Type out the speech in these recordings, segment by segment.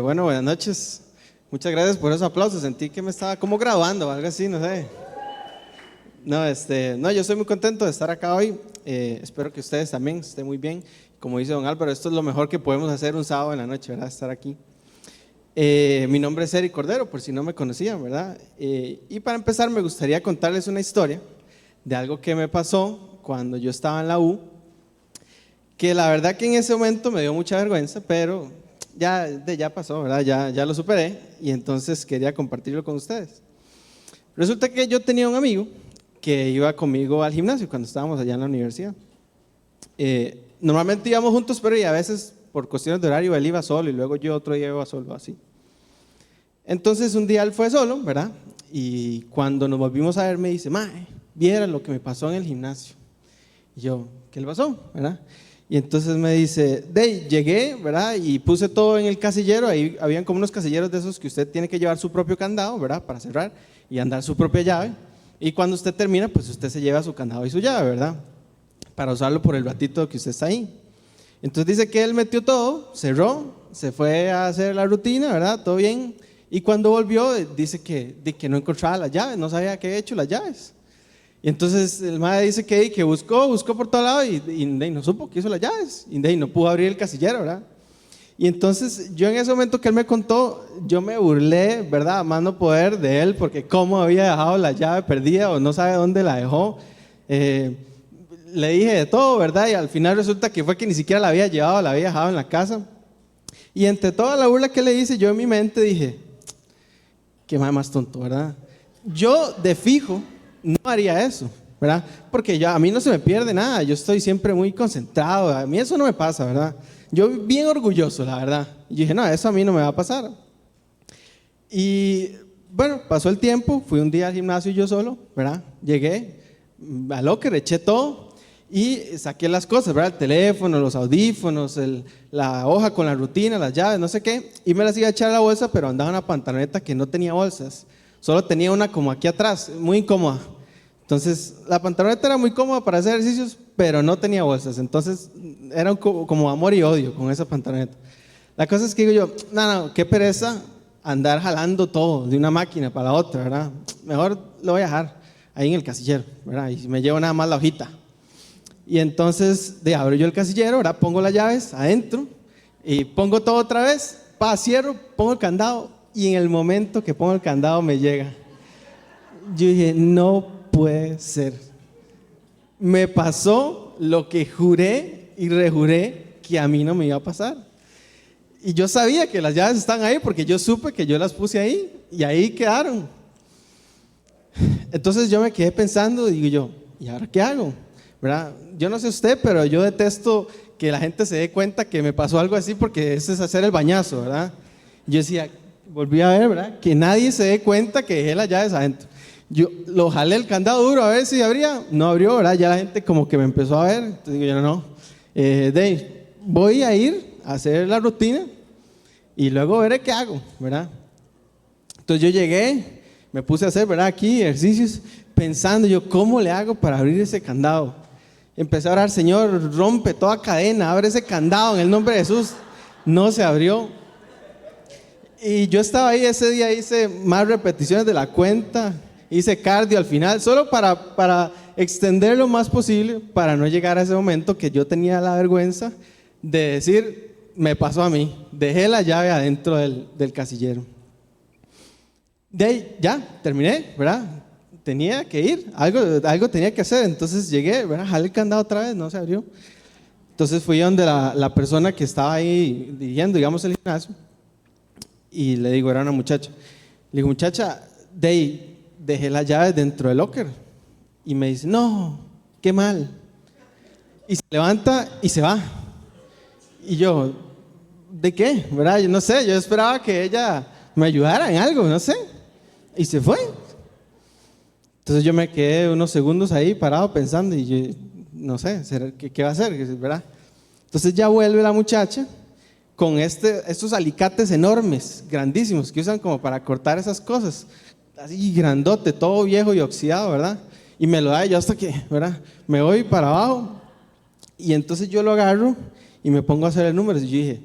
Bueno, buenas noches. Muchas gracias por esos aplausos. Sentí que me estaba como graduando o algo así, no sé. No, yo estoy muy contento de estar acá hoy. Espero que ustedes también estén muy bien. Como dice don Álvaro, esto es lo mejor que podemos hacer un sábado en la noche, ¿verdad? Estar aquí. Mi nombre es Eric Cordero, por si no me conocían, ¿verdad? Y para empezar me gustaría contarles una historia de algo que me pasó cuando yo estaba en la U, que la verdad que en ese momento me dio mucha vergüenza, pero ya pasó, ¿verdad? Ya lo superé y entonces quería compartirlo con ustedes. Resulta que yo tenía un amigo que iba conmigo al gimnasio cuando estábamos allá en la universidad. Normalmente íbamos juntos, pero y a veces por cuestiones de horario él iba solo y luego yo otro día iba solo, así. Entonces un día él fue solo, ¿verdad? Y cuando nos volvimos a ver me dice: "Mae, viera lo que me pasó en el gimnasio". Y yo: "¿Qué le pasó?", ¿verdad? Y entonces me dice: llegué, ¿verdad? Y puse todo en el casillero. Ahí habían como unos casilleros de esos que usted tiene que llevar su propio candado, ¿verdad? Para cerrar y andar su propia llave. Y cuando usted termina, pues usted se lleva su candado y su llave, ¿verdad? Para usarlo por el ratito que usted está ahí. Entonces dice que él metió todo, cerró, se fue a hacer la rutina, ¿verdad? Todo bien. Y cuando volvió, dice que no encontraba las llaves, no sabía qué había hecho las llaves. Y entonces el madre dice que buscó por todo lado y no supo que hizo las llaves. Y no pudo abrir el casillero, ¿verdad? Y entonces yo en ese momento que él me contó, yo me burlé, ¿verdad? A más no poder de él, porque cómo había dejado la llave perdida o no sabe dónde la dejó. Le dije de todo, ¿verdad? Y al final resulta que fue que ni siquiera la había llevado, la había dejado en la casa. Y entre toda la burla que le hice, yo en mi mente dije: qué madre más tonto, ¿verdad? Yo de fijo no haría eso, ¿verdad? Porque a mí no se me pierde nada, yo estoy siempre muy concentrado, a mí eso no me pasa, ¿verdad? Yo bien orgulloso, la verdad. Y dije: no, eso a mí no me va a pasar. Y bueno, pasó el tiempo, fui un día al gimnasio yo solo, ¿verdad? Llegué al locker, eché todo y saqué las cosas, ¿verdad? El teléfono, los audífonos, la hoja con la rutina, las llaves, no sé qué, y me las iba a echar a la bolsa, pero andaba en una pantaloneta que no tenía bolsas, solo tenía una como aquí atrás, muy incómoda. Entonces la pantaloneta era muy cómoda para hacer ejercicios, pero no tenía bolsas, entonces era como amor y odio con esa pantaloneta. La cosa es que digo yo: no, qué pereza andar jalando todo de una máquina para la otra, ¿verdad? Mejor lo voy a dejar ahí en el casillero, ¿verdad? Y me llevo nada más la hojita. Y entonces abro yo el casillero, ahora pongo las llaves adentro y pongo todo otra vez, cierro, pongo el candado y en el momento que pongo el candado me llega. Yo dije: no puede ser. Me pasó lo que juré y rejuré que a mí no me iba a pasar. Y yo sabía que las llaves están ahí porque yo supe que yo las puse ahí y ahí quedaron. Entonces yo me quedé pensando, digo yo: ¿y ahora qué hago? ¿Verdad? Yo no sé usted, pero yo detesto que la gente se dé cuenta que me pasó algo así, porque ese es hacer el bañazo, ¿verdad? Yo decía, volví a ver, ¿verdad? Que nadie se dé cuenta que dejé las llaves adentro. Yo lo jalé el candado duro a ver si abría, no abrió, ¿verdad? Ya la gente como que me empezó a ver, entonces digo yo: no, voy a ir a hacer la rutina y luego veré qué hago, ¿verdad? Entonces yo llegué, me puse a hacer, ¿verdad? Aquí ejercicios, pensando yo: ¿cómo le hago para abrir ese candado? Empecé a orar: Señor, rompe toda cadena, abre ese candado en el nombre de Jesús. No se abrió. Y yo estaba ahí ese día, hice más repeticiones de la cuenta, hice cardio al final, solo para extender lo más posible, para no llegar a ese momento que yo tenía la vergüenza de decir: me pasó a mí, dejé la llave adentro del casillero. De ahí ya terminé, ¿verdad? Tenía que ir, algo tenía que hacer, entonces llegué, ¿verdad? Jalé el candado otra vez, no se abrió. Entonces fui donde la persona que estaba ahí dirigiendo, digamos, el gimnasio, y le digo, era una muchacha, le digo: muchacha, dejé las llaves dentro del locker. Y me dice: no, qué mal. Y se levanta y se va. Y yo: ¿de qué? ¿Verdad? Yo no sé, yo esperaba que ella me ayudara en algo, no sé. Y se fue. Entonces yo me quedé unos segundos ahí parado pensando y yo, no sé, ¿qué va a hacer? ¿Verdad? Entonces ya vuelve la muchacha con estos alicates enormes, grandísimos, que usan como para cortar esas cosas, así grandote, todo viejo y oxidado, ¿verdad? Y me lo da yo hasta que, ¿verdad? Me voy para abajo y entonces yo lo agarro y me pongo a hacer el número. Y yo dije: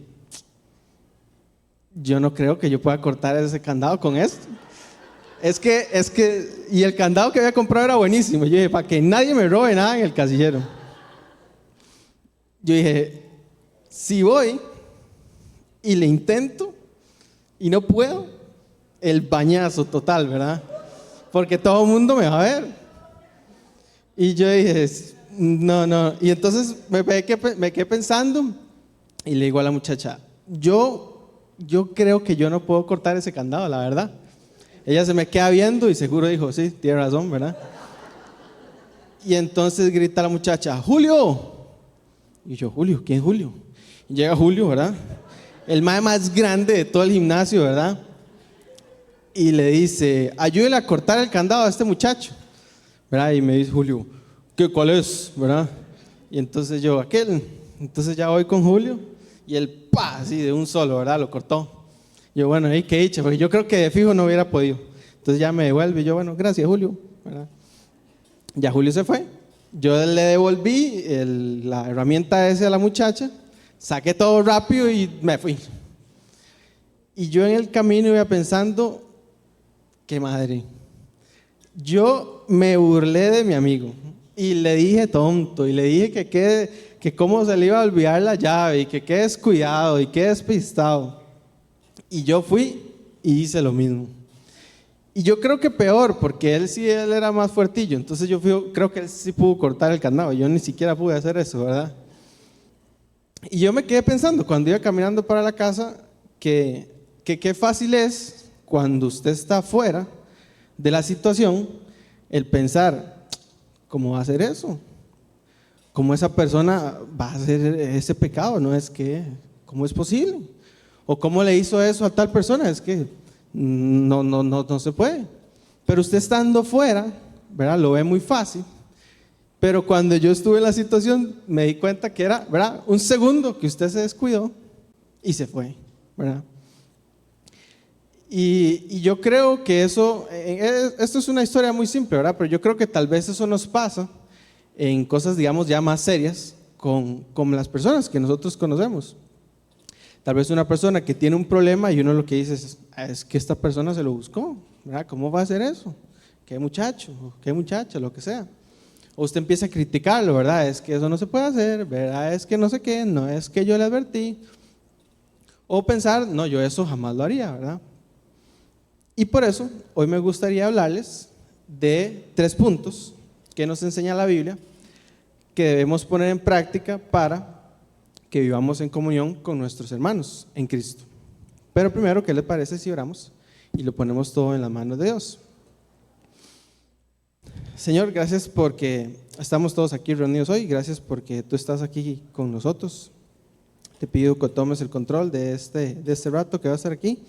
yo no creo que yo pueda cortar ese candado con esto. Y el candado que había comprado era buenísimo. Yo dije, para que nadie me robe nada en el casillero. Yo dije, si voy y le intento y no puedo, el bañazo total, ¿verdad? Porque todo el mundo me va a ver. Y yo dije, no. Y entonces me quedé pensando y le digo a la muchacha, yo creo que yo no puedo cortar ese candado, la verdad. Ella se me queda viendo y seguro dijo, sí, tiene razón, ¿verdad? Y entonces grita la muchacha, ¡Julio! Y yo, ¿Julio? ¿Quién es Julio? Y llega Julio, ¿verdad? El mae más grande de todo el gimnasio, ¿verdad? Y le dice, ayúdele a cortar el candado a este muchacho, ¿verdad? Y me dice Julio, ¿cuál es? ¿Verdad? Y entonces yo, aquel. Entonces ya voy con Julio y él, ¡pa! Así de un solo, ¿verdad? Lo cortó. Yo, bueno, ahí qué dicha, porque yo creo que de fijo no hubiera podido. Entonces ya me devuelve y yo, bueno, gracias Julio, ¿verdad? Ya Julio se fue. Yo le devolví la herramienta esa a la muchacha, saqué todo rápido y me fui. Y yo en el camino iba pensando, qué madre. Yo me burlé de mi amigo y le dije tonto y le dije que cómo se le iba a olvidar la llave y que qué descuidado y qué despistado. Y yo fui y hice lo mismo. Y yo creo que peor, porque él era más fuertillo. Entonces creo que él sí pudo cortar el candado. Yo ni siquiera pude hacer eso, ¿verdad? Y yo me quedé pensando cuando iba caminando para la casa que qué fácil es cuando usted está fuera de la situación el pensar, ¿cómo va a hacer eso? ¿Cómo esa persona va a hacer ese pecado? No es que, ¿cómo es posible? ¿O cómo le hizo eso a tal persona? Es que no se puede. Pero usted estando fuera, ¿verdad? Lo ve muy fácil. Pero cuando yo estuve en la situación, me di cuenta que era, ¿verdad? Un segundo que usted se descuidó y se fue, ¿verdad? Y yo creo que esto es una historia muy simple, ¿verdad? Pero yo creo que tal vez eso nos pasa en cosas, digamos, ya más serias con las personas que nosotros conocemos. Tal vez una persona que tiene un problema y uno lo que dice es que esta persona se lo buscó, ¿verdad? ¿Cómo va a hacer eso? ¿Qué muchacho? ¿Qué muchacha? Lo que sea. O usted empieza a criticarlo, ¿verdad? Es que eso no se puede hacer, ¿verdad? Es que no sé qué, no es que yo le advertí. O pensar, no, yo eso jamás lo haría, ¿verdad? Y por eso, hoy me gustaría hablarles de 3 puntos que nos enseña la Biblia que debemos poner en práctica para que vivamos en comunión con nuestros hermanos en Cristo. Pero primero, ¿qué les parece si oramos y lo ponemos todo en las manos de Dios? Señor, gracias porque estamos todos aquí reunidos hoy, gracias porque tú estás aquí con nosotros. Te pido que tomes el control de este rato que va a estar aquí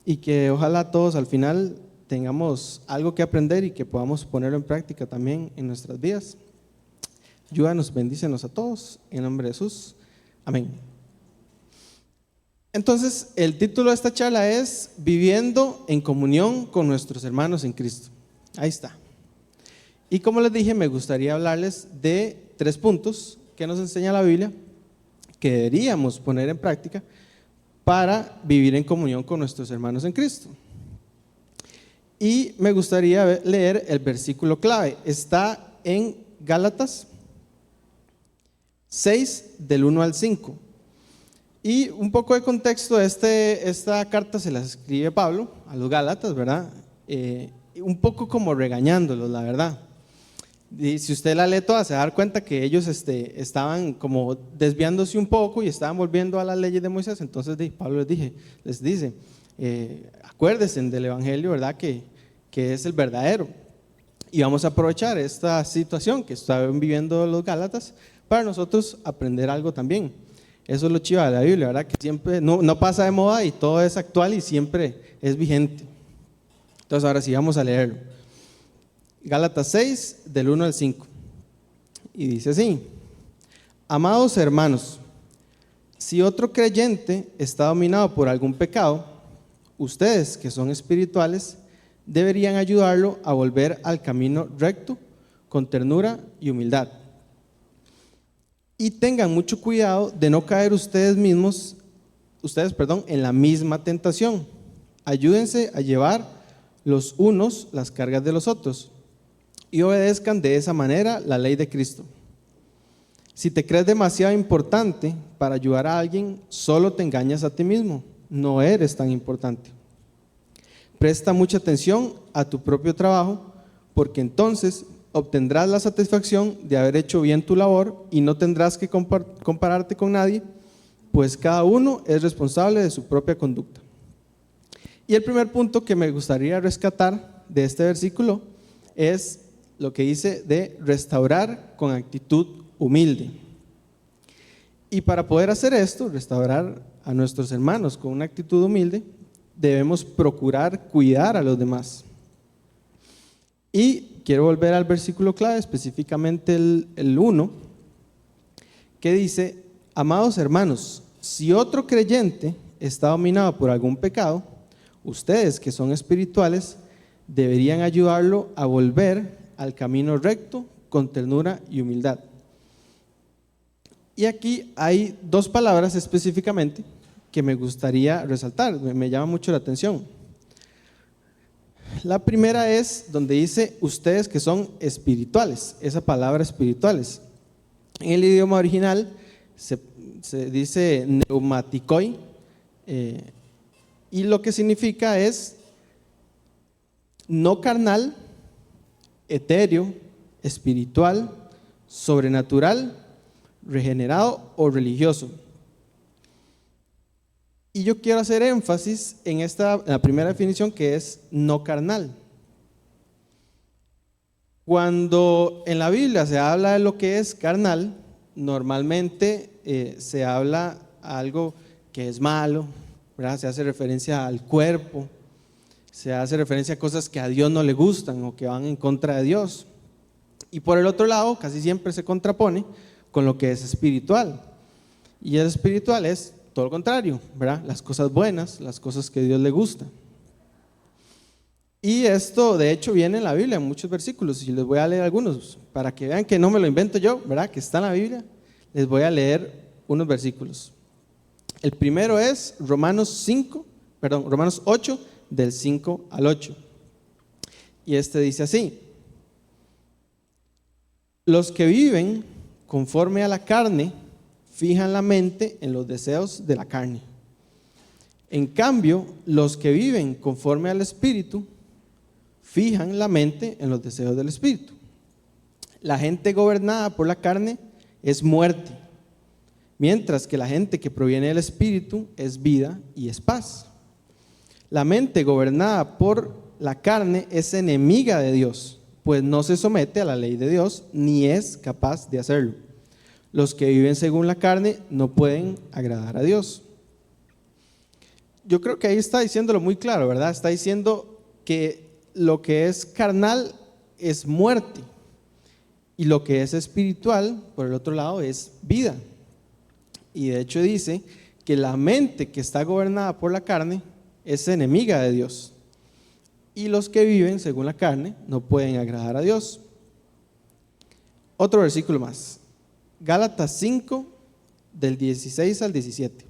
y que ojalá todos al final tengamos algo que aprender y que podamos ponerlo en práctica también en nuestras vidas. Ayúdanos, bendícenos a todos, en nombre de Jesús. Amén. Entonces, el título de esta charla es Viviendo en comunión con nuestros hermanos en Cristo. Ahí está. Y como les dije, me gustaría hablarles de 3 puntos que nos enseña la Biblia que deberíamos poner en práctica para vivir en comunión con nuestros hermanos en Cristo. Y me gustaría leer el versículo clave. Está en Gálatas 6, del 1 al 5. Y un poco de contexto, esta carta se la escribe Pablo a los Gálatas, ¿verdad? Un poco como regañándolos, la verdad. Y si usted la lee toda, se va a dar cuenta que ellos estaban como desviándose un poco y estaban volviendo a las leyes de Moisés. Entonces Pablo les dice, acuérdense del Evangelio, ¿verdad? Que es el verdadero. Y vamos a aprovechar esta situación que están viviendo los Gálatas para nosotros aprender algo también. Eso es lo chido de la Biblia, ¿verdad? Que siempre no pasa de moda y todo es actual y siempre es vigente. Entonces ahora sí vamos a leerlo. Gálatas 6, del 1 al 5. Y dice así: Amados hermanos, si otro creyente está dominado por algún pecado, ustedes que son espirituales deberían ayudarlo a volver al camino recto con ternura y humildad. Y tengan mucho cuidado de no caer ustedes mismos en la misma tentación. Ayúdense a llevar los unos las cargas de los otros y obedezcan de esa manera la ley de Cristo. Si te crees demasiado importante para ayudar a alguien, solo te engañas a ti mismo. No eres tan importante. Presta mucha atención a tu propio trabajo, porque entonces obtendrás la satisfacción de haber hecho bien tu labor y no tendrás que compararte con nadie, pues cada uno es responsable de su propia conducta. Y el primer punto que me gustaría rescatar de este versículo es lo que dice de restaurar con actitud humilde. Y para poder hacer esto, restaurar a nuestros hermanos con una actitud humilde, debemos procurar cuidar a los demás. Y quiero volver al versículo clave, específicamente el 1, que dice: amados hermanos, si otro creyente está dominado por algún pecado, ustedes que son espirituales deberían ayudarlo a volver al camino recto con ternura y humildad. Y aquí hay dos palabras específicamente que me gustaría resaltar, me llama mucho la atención. La primera es donde dice ustedes que son espirituales, esa palabra espirituales. En el idioma original se dice pneumatikoi, y lo que significa es no carnal, etéreo, espiritual, sobrenatural, regenerado o religioso. Y yo quiero hacer énfasis en la primera definición, que es no carnal. Cuando en la Biblia se habla de lo que es carnal, normalmente se habla a algo que es malo, ¿verdad? Se hace referencia al cuerpo, se hace referencia a cosas que a Dios no le gustan o que van en contra de Dios. Y por el otro lado, casi siempre se contrapone con lo que es espiritual. Y el espiritual es todo lo contrario, ¿verdad? Las cosas buenas, las cosas que a Dios le gusta. Y esto de hecho viene en la Biblia en muchos versículos, y les voy a leer algunos para que vean que no me lo invento yo, ¿verdad? Que está en la Biblia. Les voy a leer unos versículos. El primero es Romanos 8, del 5 al 8. Y este dice así: los que viven conforme a la carne fijan la mente en los deseos de la carne. En cambio, los que viven conforme al Espíritu fijan la mente en los deseos del Espíritu. La gente gobernada por la carne es muerte, mientras que la gente que proviene del Espíritu es vida y es paz. La mente gobernada por la carne es enemiga de Dios, pues no se somete a la ley de Dios ni es capaz de hacerlo. Los que viven según la carne no pueden agradar a Dios. Yo creo que ahí está diciéndolo muy claro, ¿verdad? Está diciendo que lo que es carnal es muerte y lo que es espiritual, por el otro lado, es vida. Y de hecho dice que la mente que está gobernada por la carne es enemiga de Dios, y los que viven según la carne no pueden agradar a Dios. Otro versículo más, Gálatas 5, del 16 al 17.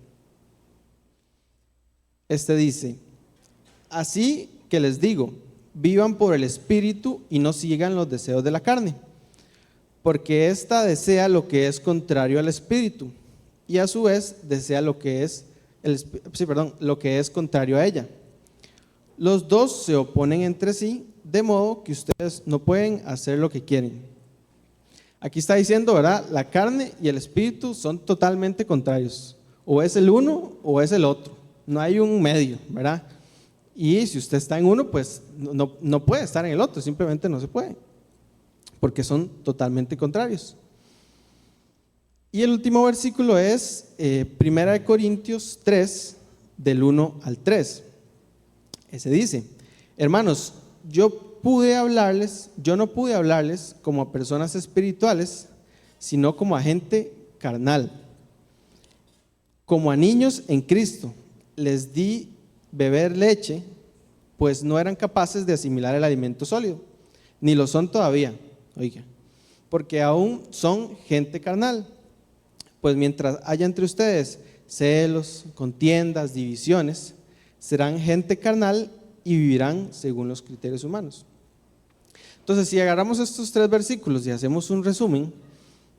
Este dice: así que les digo, vivan por el Espíritu y no sigan los deseos de la carne, porque ésta desea lo que es contrario al Espíritu, y a su vez desea lo que es contrario a ella. Los dos se oponen entre sí, de modo que ustedes no pueden hacer lo que quieren. Aquí está diciendo, ¿verdad? La carne y el espíritu son totalmente contrarios. O es el uno o es el otro. No hay un medio, ¿verdad? Y si usted está en uno, pues no puede estar en el otro, simplemente no se puede, porque son totalmente contrarios. Y el último versículo es 1 Corintios 3, del 1 al 3. Ese dice: hermanos, yo no pude hablarles como a personas espirituales, sino como a gente carnal, como a niños en Cristo. Les di beber leche, pues no eran capaces de asimilar el alimento sólido, ni lo son todavía, oiga, porque aún son gente carnal. Pues mientras haya entre ustedes celos, contiendas, divisiones. Serán gente carnal y vivirán según los criterios humanos. Entonces, si agarramos estos 3 versículos y hacemos un resumen,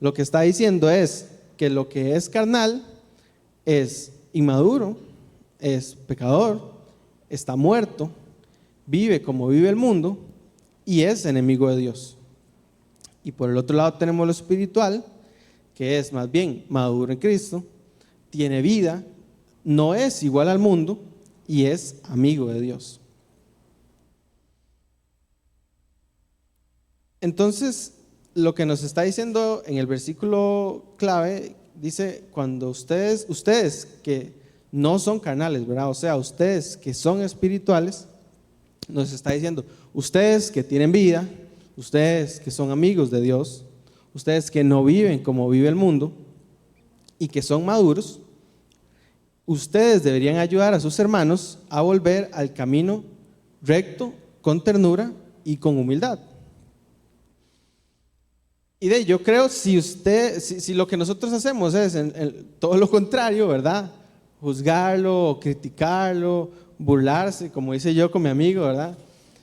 lo que está diciendo es que lo que es carnal es inmaduro, es pecador, está muerto, vive como vive el mundo y es enemigo de Dios. Y por el otro lado tenemos lo espiritual, que es más bien maduro en Cristo, tiene vida, no es igual al mundo y es amigo de Dios. Entonces, lo que nos está diciendo en el versículo clave, dice, cuando ustedes que no son carnales, ¿verdad? O sea, ustedes que son espirituales, nos está diciendo, ustedes que tienen vida, ustedes que son amigos de Dios, ustedes que no viven como vive el mundo y que son maduros, ustedes deberían ayudar a sus hermanos a volver al camino recto, con ternura y con humildad. Y yo creo, si lo que nosotros hacemos es todo lo contrario, ¿verdad? Juzgarlo, criticarlo, burlarse, como hice yo con mi amigo, ¿verdad?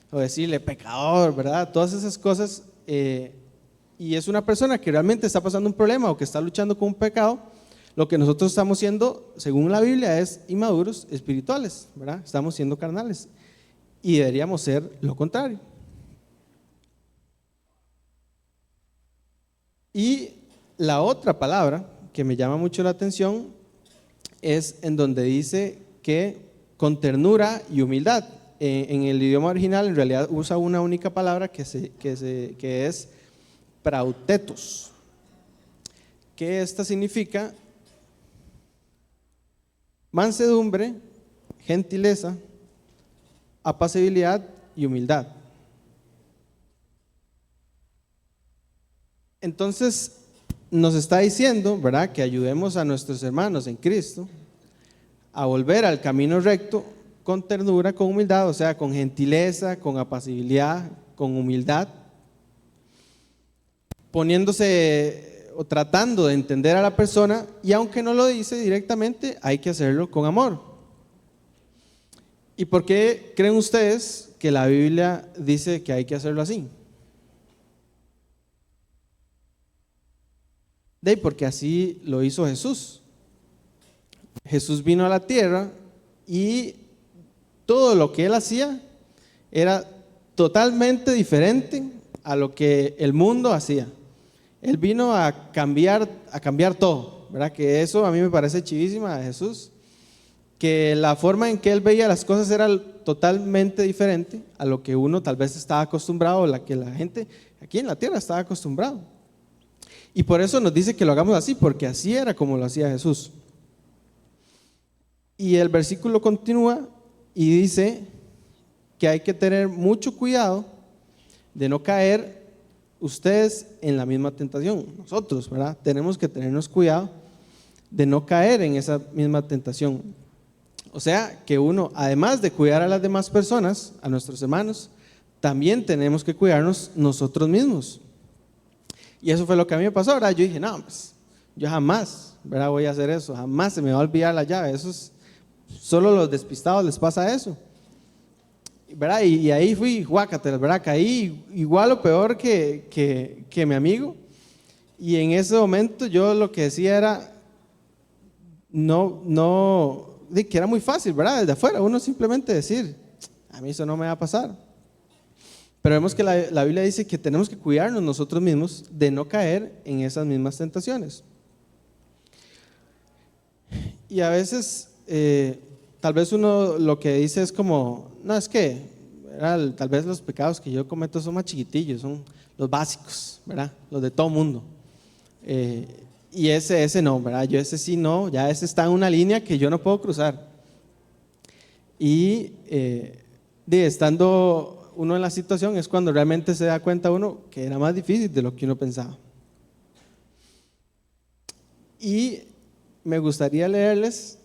O decirle pecador, ¿verdad? Todas esas cosas, y es una persona que realmente está pasando un problema o que está luchando con un pecado, lo que nosotros estamos siendo, según la Biblia, es inmaduros espirituales, ¿verdad? Estamos siendo carnales y deberíamos ser lo contrario. Y la otra palabra que me llama mucho la atención es en donde dice que con ternura y humildad. En el idioma original en realidad usa una única palabra que es prautetos, que esta significa mansedumbre, gentileza, apacibilidad y humildad. Entonces nos está diciendo, ¿verdad?, que ayudemos a nuestros hermanos en Cristo a volver al camino recto con ternura, con humildad, o sea, con gentileza, con apacibilidad, con humildad, poniéndose o tratando de entender a la persona, y aunque no lo dice directamente, hay que hacerlo con amor. ¿Y por qué creen ustedes que la Biblia dice que hay que hacerlo así? Porque así lo hizo Jesús. Jesús vino a la tierra y todo lo que él hacía era totalmente diferente a lo que el mundo hacía. Él vino a cambiar todo, ¿verdad? Que eso a mí me parece chivísima de Jesús, que la forma en que él veía las cosas era totalmente diferente a lo que uno tal vez estaba acostumbrado, o la que la gente aquí en la tierra estaba acostumbrado. Y por eso nos dice que lo hagamos así, porque así era como lo hacía Jesús. Y el versículo continúa y dice que hay que tener mucho cuidado de no caer ustedes en la misma tentación. Nosotros, ¿verdad? Tenemos que tenernos cuidado de no caer en esa misma tentación. O sea, que uno, además de cuidar a las demás personas, a nuestros hermanos, también tenemos que cuidarnos nosotros mismos. Y eso fue lo que a mí me pasó, ¿verdad? Yo dije, no, pues yo jamás, ¿verdad?, voy a hacer eso, jamás se me va a olvidar la llave, eso es, solo los despistados les pasa eso, ¿verdad? Y ahí fui, guácatelas, ¿verdad? Caí igual o peor que mi amigo, y en ese momento yo lo que decía era, que era muy fácil, ¿verdad? Desde afuera, uno simplemente decir, a mí eso no me va a pasar. Pero vemos que la Biblia dice que tenemos que cuidarnos nosotros mismos de no caer en esas mismas tentaciones. Y a veces, tal vez uno lo que dice es como, no, es que tal vez los pecados que yo cometo son más chiquitillos, son los básicos, ¿verdad? Los de todo mundo. Y ese no, ¿verdad? Yo ese sí no, ya ese está en una línea que yo no puedo cruzar. Y estando uno en la situación es cuando realmente se da cuenta uno que era más difícil de lo que uno pensaba. Y me gustaría leerles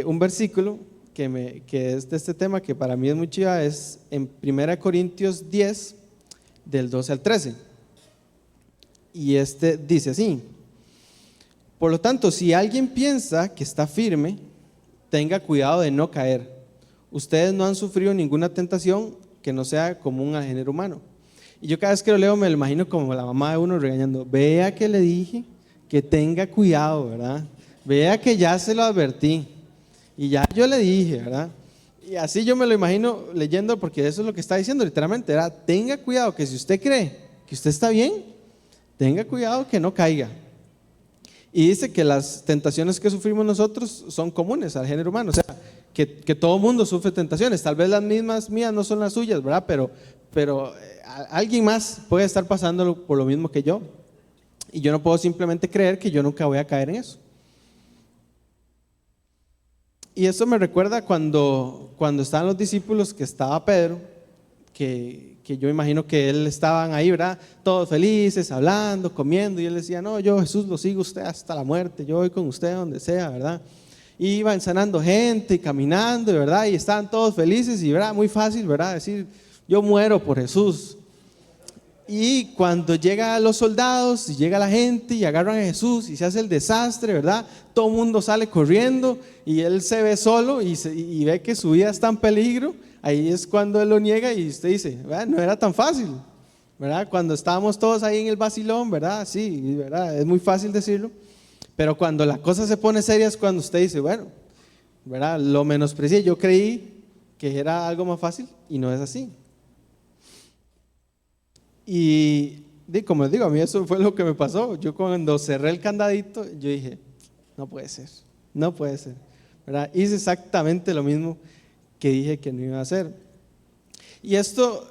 un versículo que es de este tema, que para mí es muy chiva, es en 1 Corintios 10, del 12 al 13. Y dice así: Por lo tanto, si alguien piensa que está firme, tenga cuidado de no caer. Ustedes no han sufrido ninguna tentación que no sea común al género humano. Y yo cada vez que lo leo me lo imagino como la mamá de uno regañando: vea que le dije que tenga cuidado, ¿verdad? Vea que ya se lo advertí y ya yo le dije, ¿verdad? Y así yo me lo imagino leyendo, porque eso es lo que está diciendo literalmente, ¿verdad? Tenga cuidado que si usted cree que usted está bien, tenga cuidado que no caiga. Y dice que las tentaciones que sufrimos nosotros son comunes al género humano, o sea, que todo mundo sufre tentaciones, tal vez las mismas mías no son las suyas, ¿verdad? Pero alguien más puede estar pasando por lo mismo que yo, y yo no puedo simplemente creer que yo nunca voy a caer en eso. Y eso me recuerda cuando estaban los discípulos, que estaba Pedro, que yo imagino que él estaban ahí, ¿verdad? Todos felices, hablando, comiendo, y él decía: no, yo Jesús lo sigo usted hasta la muerte, yo voy con usted donde sea, ¿verdad? Y iban sanando gente y caminando, ¿verdad? Y estaban todos felices y, ¿verdad? Muy fácil, ¿verdad? Decir: yo muero por Jesús. Y cuando llegan los soldados y llega la gente y agarran a Jesús y se hace el desastre, ¿verdad? Todo el mundo sale corriendo y él se ve solo y ve que su vida está en peligro. Ahí es cuando él lo niega y usted dice: no era tan fácil, ¿verdad? Cuando estábamos todos ahí en el vacilón, ¿verdad? Sí, ¿verdad? Es muy fácil decirlo, pero cuando la cosa se pone seria es cuando usted dice: bueno, ¿verdad? Lo menosprecié, yo creí que era algo más fácil y no es así. Y como les digo, a mí eso fue lo que me pasó. Yo cuando cerré el candadito, yo dije: no puede ser, no puede ser, ¿verdad? Hice exactamente lo mismo que dije que no iba a hacer. Y esto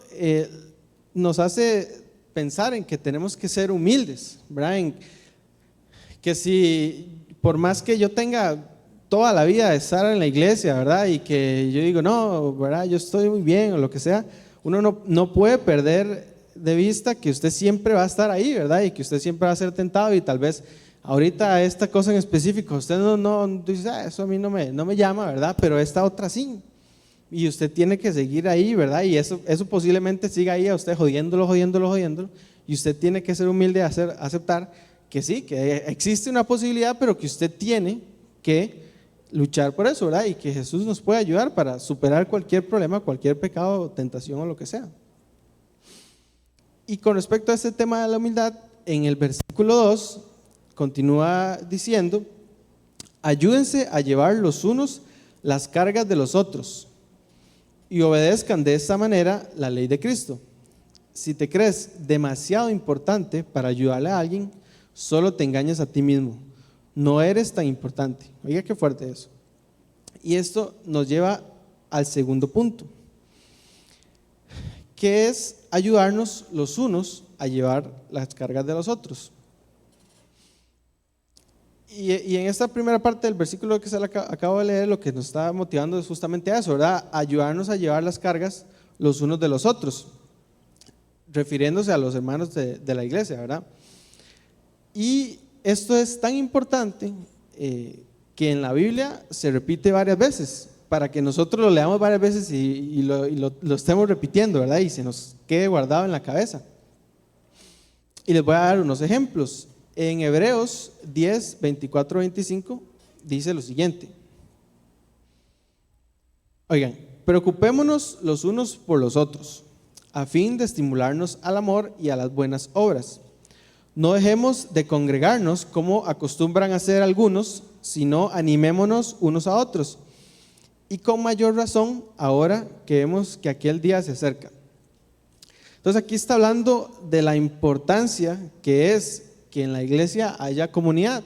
nos hace pensar en que tenemos que ser humildes, ¿verdad? En que si, por más que yo tenga toda la vida de estar en la iglesia, ¿verdad? Y que yo digo: no, ¿verdad? Yo estoy muy bien o lo que sea, uno no puede perder de vista que usted siempre va a estar ahí, ¿verdad? Y que usted siempre va a ser tentado, y tal vez ahorita esta cosa en específico usted no dice: eso a mí no me llama, ¿verdad? Pero esta otra sí, y usted tiene que seguir ahí, ¿verdad? Y eso posiblemente siga ahí a usted jodiéndolo, y usted tiene que ser humilde, aceptar que sí, que existe una posibilidad, pero que usted tiene que luchar por eso, ¿verdad? Y que Jesús nos puede ayudar para superar cualquier problema, cualquier pecado, tentación o lo que sea. Y con respecto a este tema de la humildad, en el versículo 2 continúa diciendo: ayúdense a llevar los unos las cargas de los otros y obedezcan de esta manera la ley de Cristo. Si te crees demasiado importante para ayudarle a alguien, solo te engañas a ti mismo. No eres tan importante. Oiga qué fuerte eso. Y esto nos lleva al segundo punto, que es ayudarnos los unos a llevar las cargas de los otros. Y en esta primera parte del versículo que se le acabo de leer, lo que nos está motivando es justamente eso, ¿verdad? Ayudarnos a llevar las cargas los unos de los otros, refiriéndose a los hermanos de la iglesia, ¿verdad? Y esto es tan importante que en la Biblia se repite varias veces, para que nosotros lo leamos varias veces y lo estemos repitiendo, ¿verdad? Y se nos quede guardado en la cabeza. Y les voy a dar unos ejemplos. En Hebreos 10, 24, 25 dice lo siguiente: oigan, preocupémonos los unos por los otros, a fin de estimularnos al amor y a las buenas obras. No dejemos de congregarnos como acostumbran a hacer algunos, sino animémonos unos a otros, y con mayor razón ahora que vemos que aquel día se acerca. Entonces aquí está hablando de la importancia que es que en la iglesia haya comunidad,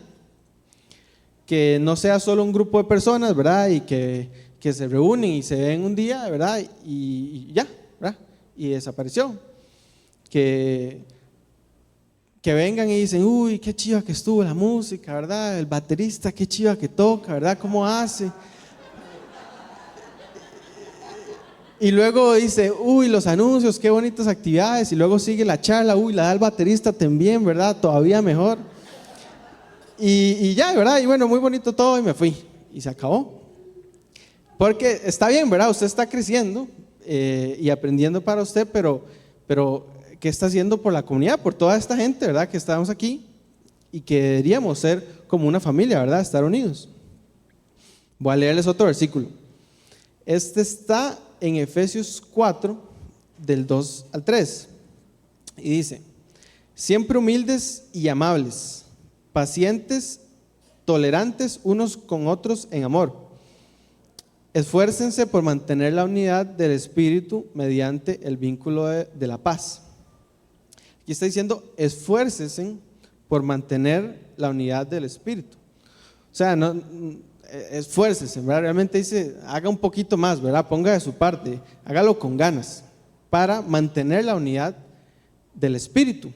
que no sea solo un grupo de personas, ¿verdad? Y que se reúnen y se ven un día, ¿verdad? Y ya, ¿verdad? Y desapareció. Que vengan y dicen: uy, qué chiva que estuvo la música, ¿verdad? El baterista, qué chiva que toca, ¿verdad? ¿Cómo hace? Y luego dice: uy, los anuncios, qué bonitas actividades. Y luego sigue la charla: uy, la da el baterista también, ¿verdad? Todavía mejor. Y ya, ¿verdad? Y bueno, muy bonito todo, y me fui. Y se acabó. Porque está bien, ¿verdad? Usted está creciendo y aprendiendo para usted, pero ¿qué está haciendo por la comunidad? Por toda esta gente, ¿verdad? Que estamos aquí y que deberíamos ser como una familia, ¿verdad? Estar unidos. Voy a leerles otro versículo. Este está en Efesios 4, del 2 al 3. Y dice: siempre humildes y amables, pacientes, tolerantes unos con otros en amor. Esfuércense por mantener la unidad del Espíritu mediante el vínculo de la paz. Aquí está diciendo: esfuércense por mantener la unidad del Espíritu. O sea, no, esfuércese, ¿verdad? Realmente dice, haga un poquito más, ¿verdad? Ponga de su parte, hágalo con ganas para mantener la unidad del Espíritu.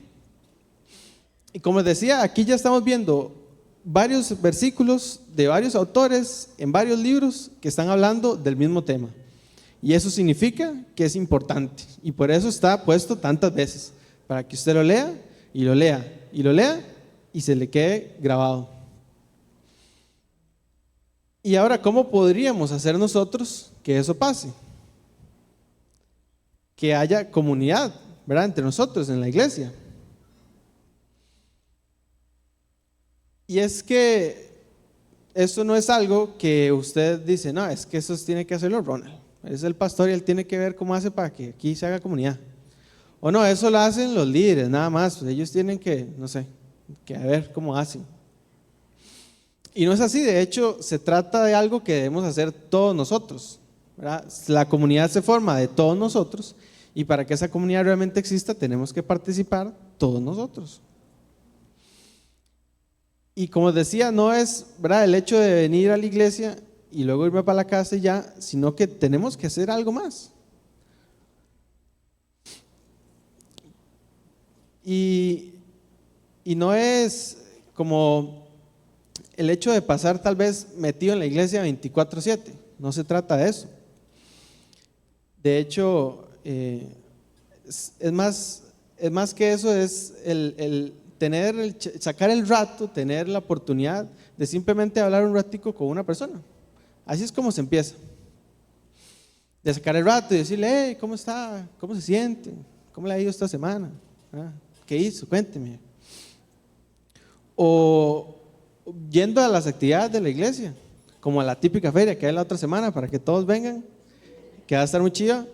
Y como decía, aquí ya estamos viendo varios versículos de varios autores en varios libros que están hablando del mismo tema. Y eso significa que es importante. Y por eso está puesto tantas veces, para que usted lo lea y lo lea y lo lea y se le quede grabado. Y ahora, ¿cómo podríamos hacer nosotros que eso pase? Que haya comunidad, ¿verdad? Entre nosotros en la iglesia. Y es que eso no es algo que usted dice, no, es que eso tiene que hacerlo Ronald. Es el pastor y él tiene que ver cómo hace para que aquí se haga comunidad. O no, eso lo hacen los líderes, nada más. Pues ellos tienen que, no sé, que ver cómo hacen. Y no es así, de hecho, se trata de algo que debemos hacer todos nosotros, ¿verdad? La comunidad se forma de todos nosotros y para que esa comunidad realmente exista tenemos que participar todos nosotros. Y como decía, no es, ¿verdad?, el hecho de venir a la iglesia y luego irme para la casa y ya, sino que tenemos que hacer algo más. Y no es como el hecho de pasar tal vez metido en la iglesia 24/7, no se trata de eso. De hecho, es más que eso, es el sacar el rato, tener la oportunidad de simplemente hablar un ratico con una persona. Así es como se empieza. De sacar el rato y decirle, hey, ¿cómo está? ¿Cómo se siente? ¿Cómo le ha ido esta semana? ¿Qué hizo? Cuénteme. O yendo a las actividades de la iglesia, como a la típica feria que hay la otra semana para que todos vengan, que va a estar muy chido,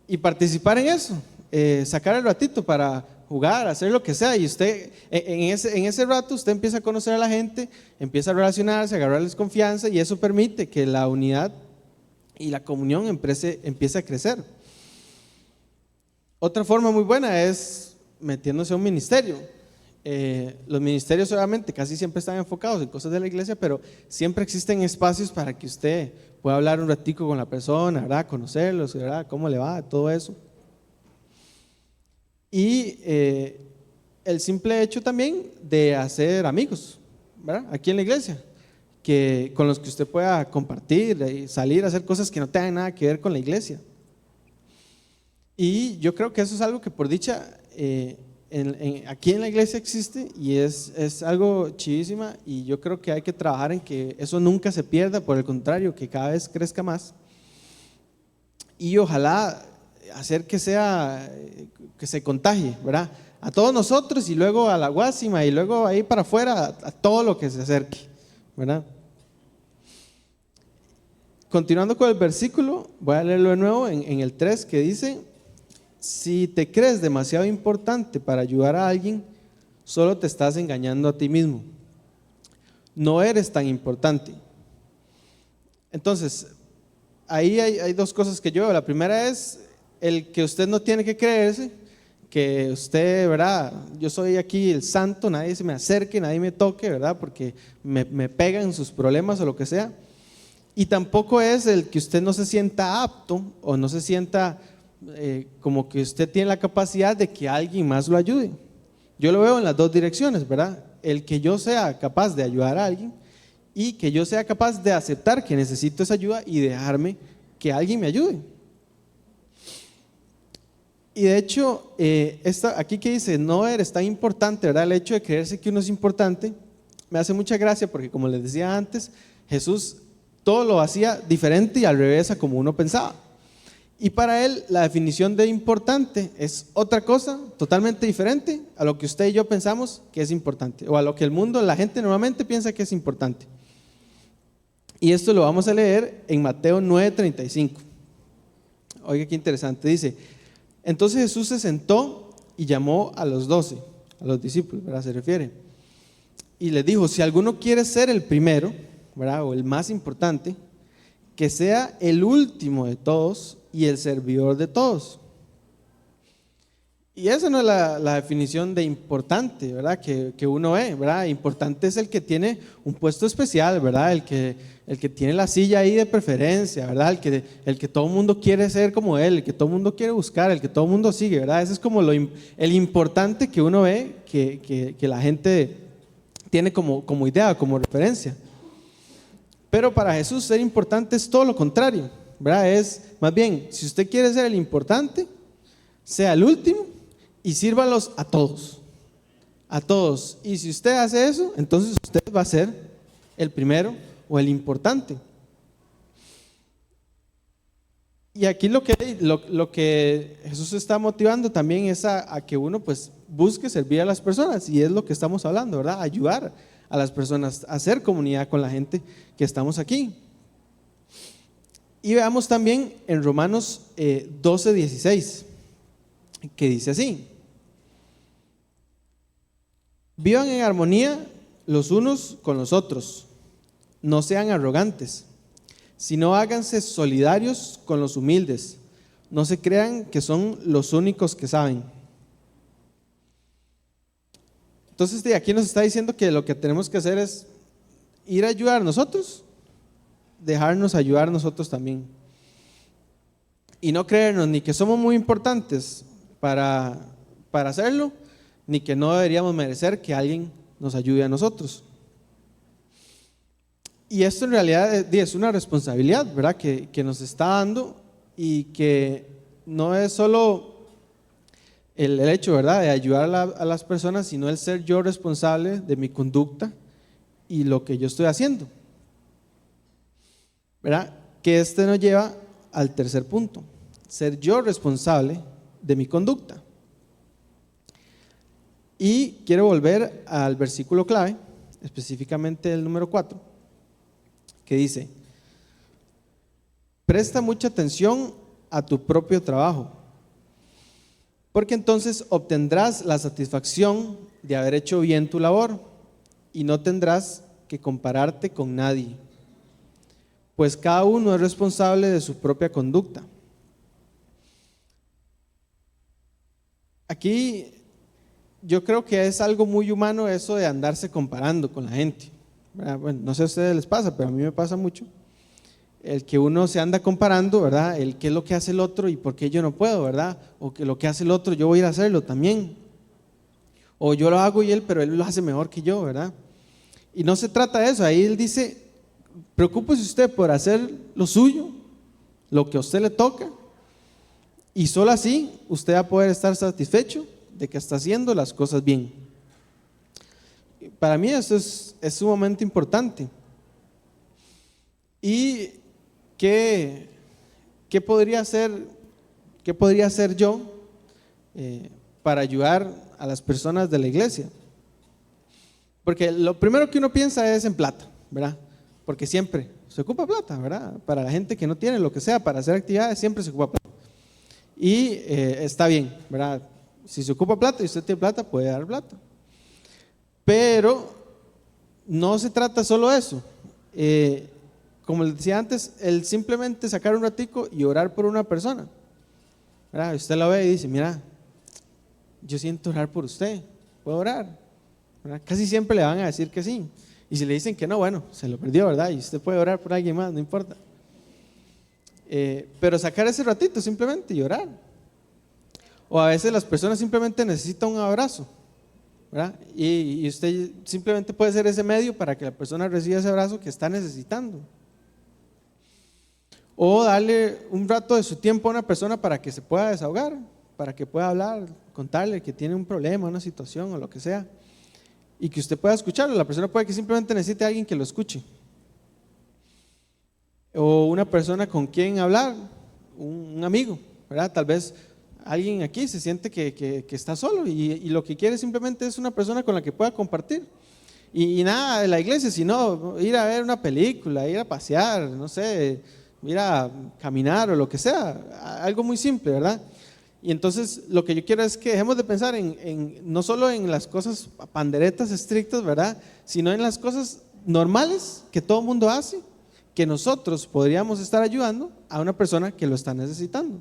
y participar en eso, sacar el ratito para jugar, hacer lo que sea, y usted en ese rato usted empieza a conocer a la gente, empieza a relacionarse, a agarrarles confianza, y eso permite que la unidad y la comunión empiece a crecer. Otra forma muy buena es metiéndose a un ministerio. Los ministerios obviamente casi siempre están enfocados en cosas de la iglesia, pero siempre existen espacios para que usted pueda hablar un ratico con la persona, ¿verdad? Conocerlos, ¿verdad? ¿Cómo le va? Todo eso. Y el simple hecho también de hacer amigos, ¿verdad? Aquí en la iglesia, con los que usted pueda compartir y salir a hacer cosas que no tengan nada que ver con la iglesia. Y yo creo que eso es algo que por dicha aquí en la iglesia existe y es algo chidísima, y yo creo que hay que trabajar en que eso nunca se pierda, por el contrario, que cada vez crezca más, y ojalá hacer que se contagie, ¿verdad? A todos nosotros y luego a la Guásima y luego ahí para afuera a todo lo que se acerque, ¿verdad? Continuando con el versículo, voy a leerlo de nuevo en el 3, que dice: si te crees demasiado importante para ayudar a alguien, solo te estás engañando a ti mismo. No eres tan importante. Entonces, ahí hay dos cosas que yo veo. La primera es el que usted no tiene que creerse, que usted, ¿verdad? Yo soy aquí el santo, nadie se me acerque, nadie me toque, ¿verdad? Porque me pegan sus problemas o lo que sea. Y tampoco es el que usted no se sienta apto o no se sienta como que usted tiene la capacidad de que alguien más lo ayude. Yo lo veo en las dos direcciones, ¿verdad? El que yo sea capaz de ayudar a alguien y que yo sea capaz de aceptar que necesito esa ayuda y dejarme que alguien me ayude. Y de hecho, aquí que dice, no eres tan importante, ¿verdad? El hecho de creerse que uno es importante me hace mucha gracia, porque como les decía antes, Jesús todo lo hacía diferente y al revés a como uno pensaba. Y para él la definición de importante es otra cosa totalmente diferente a lo que usted y yo pensamos que es importante, o a lo que el mundo, la gente normalmente piensa que es importante. Y esto lo vamos a leer en Mateo 9:35. Oiga qué interesante, dice: entonces Jesús se sentó y llamó a los 12, a los discípulos, ¿verdad? Se refiere. Y les dijo: si alguno quiere ser el primero, ¿verdad?, o el más importante, que sea el último de todos y el servidor de todos. Y esa no es la definición de importante, ¿verdad?, que uno ve, ¿verdad? Importante es el que tiene un puesto especial, ¿verdad? El que tiene la silla ahí de preferencia, ¿verdad? El que todo el mundo quiere ser como él, el que todo el mundo quiere buscar, el que todo el mundo sigue, ¿verdad? Ese es como el importante que uno ve, que la gente tiene como idea, como referencia. Pero para Jesús ser importante es todo lo contrario, ¿verdad? Es más bien, si usted quiere ser el importante, sea el último y sírvalos a todos. A todos. Y si usted hace eso, entonces usted va a ser el primero o el importante. Y aquí lo que Jesús está motivando también es a que uno pues busque servir a las personas, y es lo que estamos hablando, ¿verdad? Ayudar a las personas, a hacer comunidad con la gente que estamos aquí. Y veamos también en Romanos 12:16, que dice así: vivan en armonía los unos con los otros, no sean arrogantes, sino háganse solidarios con los humildes, no se crean que son los únicos que saben. Entonces de aquí nos está diciendo que lo que tenemos que hacer es ir a ayudar nosotros, dejarnos ayudar nosotros también, y no creernos ni que somos muy importantes para hacerlo, ni que no deberíamos merecer que alguien nos ayude a nosotros. Y esto en realidad es una responsabilidad, ¿verdad?, que nos está dando, y que no es solo el hecho, ¿verdad?, de ayudar a las personas, sino el ser yo responsable de mi conducta y lo que yo estoy haciendo, ¿verdad? Que este nos lleva al tercer punto: ser yo responsable de mi conducta. Y quiero volver al versículo clave, específicamente el número 4, que dice: presta mucha atención a tu propio trabajo, porque entonces obtendrás la satisfacción de haber hecho bien tu labor, y no tendrás que compararte con nadie, pues cada uno es responsable de su propia conducta. Aquí yo creo que es algo muy humano eso de andarse comparando con la gente, ¿verdad? Bueno, no sé a ustedes les pasa, pero a mí me pasa mucho el que uno se anda comparando, ¿verdad? El qué es lo que hace el otro y por qué yo no puedo, ¿verdad? O que lo que hace el otro yo voy a ir a hacerlo también, o yo lo hago y él, pero él lo hace mejor que yo, ¿verdad? Y no se trata de eso. Ahí él dice: preocúpese usted por hacer lo suyo, lo que a usted le toca, y solo así usted va a poder estar satisfecho de que está haciendo las cosas bien. Para mí eso es sumamente importante. ¿Y qué podría hacer yo para ayudar a las personas de la iglesia? Porque lo primero que uno piensa es en plata, ¿verdad? Porque siempre se ocupa plata, ¿verdad? Para la gente que no tiene lo que sea para hacer actividades, siempre se ocupa plata. Y está bien, ¿verdad? Si se ocupa plata y usted tiene plata, puede dar plata. Pero no se trata solo de eso. Como les decía antes, el simplemente sacar un ratico y orar por una persona, ¿verdad? Usted la ve y dice: mira, yo siento orar por usted, ¿puedo orar? ¿Verdad? Casi siempre le van a decir que sí. Y si le dicen que no, bueno, se lo perdió, ¿verdad? Y usted puede orar por alguien más, no importa. Pero sacar ese ratito simplemente y orar. O a veces las personas simplemente necesitan un abrazo, ¿verdad? Y usted simplemente puede ser ese medio para que la persona reciba ese abrazo que está necesitando. O darle un rato de su tiempo a una persona para que se pueda desahogar, para que pueda hablar, contarle que tiene un problema, una situación o lo que sea, y que usted pueda escucharlo. La persona puede que simplemente necesite a alguien que lo escuche, o una persona con quien hablar, un amigo, ¿verdad? Tal vez alguien aquí se siente que está solo y lo que quiere simplemente es una persona con la que pueda compartir. Y nada de la iglesia, sino ir a ver una película, ir a pasear, no sé, ir a caminar o lo que sea, algo muy simple, ¿verdad? Y entonces lo que yo quiero es que dejemos de pensar no solo en las cosas panderetas estrictas, ¿verdad? Sino en las cosas normales que todo el mundo hace, que nosotros podríamos estar ayudando a una persona que lo está necesitando.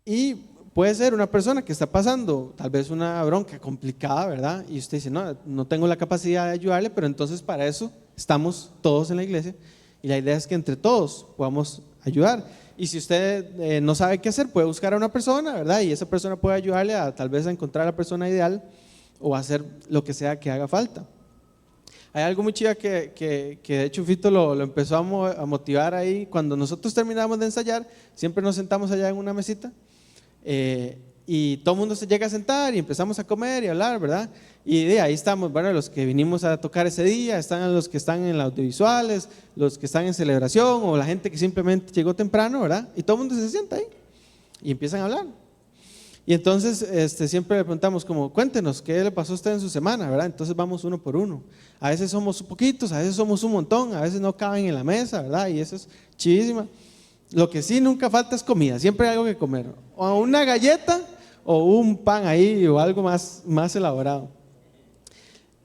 Y puede ser una persona que está pasando tal vez una bronca complicada, ¿verdad? Y usted dice, no, no tengo la capacidad de ayudarle, pero entonces para eso estamos todos en la iglesia y la idea es que entre todos podamos ayudar. Y si usted no sabe qué hacer, puede buscar a una persona, ¿verdad? Y esa persona puede ayudarle a tal vez a encontrar a la persona ideal o a hacer lo que sea que haga falta. Hay algo muy chido que de hecho Fito lo empezó a motivar ahí. Cuando nosotros terminamos de ensayar, siempre nos sentamos allá en una mesita y todo el mundo se llega a sentar y empezamos a comer y a hablar, ¿verdad? Y de ahí estamos, bueno, los que vinimos a tocar ese día, están los que están en las audiovisuales, los que están en celebración o la gente que simplemente llegó temprano, ¿verdad? Y todo el mundo se sienta ahí y empiezan a hablar. Y entonces siempre le preguntamos como, cuéntenos, ¿qué le pasó a usted en su semana? ¿Verdad? Entonces vamos uno por uno. A veces somos poquitos, a veces somos un montón, a veces no caben en la mesa, ¿verdad? Y eso es chivísima. Lo que sí nunca falta es comida, siempre hay algo que comer. O una galleta o un pan ahí o algo más elaborado.